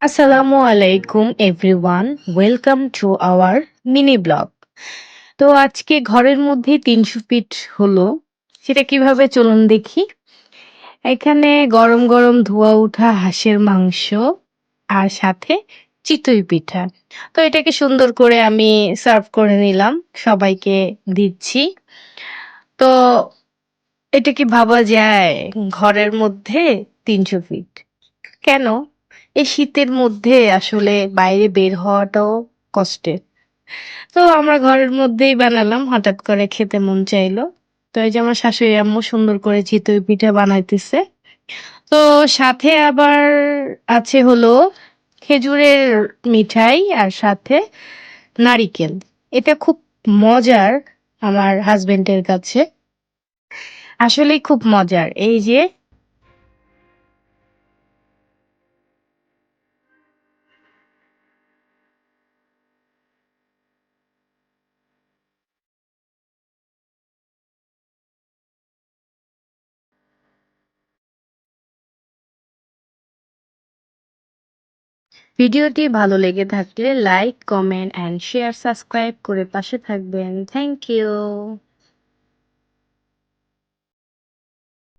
আসসালামু আলাইকুম everyone, welcome to our mini blog. তো আজকে ঘরের মধ্যেই ৩০০ ফিট হলো, সেটা কিভাবে চলুন দেখি। এখানে গরম গরম ধোয়া ওঠা হাঁসের মাংস আর সাথে চিতই পিঠা। তো এটাকে সুন্দর করে আমি সার্ভ করে নিলাম, সবাইকে দিচ্ছি। তো এটা কি ভাবা যায় ঘরের মধ্যে ৩০০ ফিট? কেন? এই শীতের মধ্যে আসলে বাইরে বের হওয়াটাও কষ্টের। তো আমরা ঘরের মধ্যেই বানালাম, হঠাৎ করে খেতে মন চাইলো। তো এই যে আমার শাশুড়ি আম্মু সুন্দর করে চিতই পিঠা বানাইতেছে। তো সাথে আবার আছে হলো খেজুরের মিঠাই আর সাথে নারিকেল। এটা খুব মজার আমার হাসবেন্ডের কাছে। আসলেই খুব মজার। এই যে ভিডিওটি ভালো লেগে থাকলে like, comment and share, subscribe করে পাশে থাকবেন। Thank you.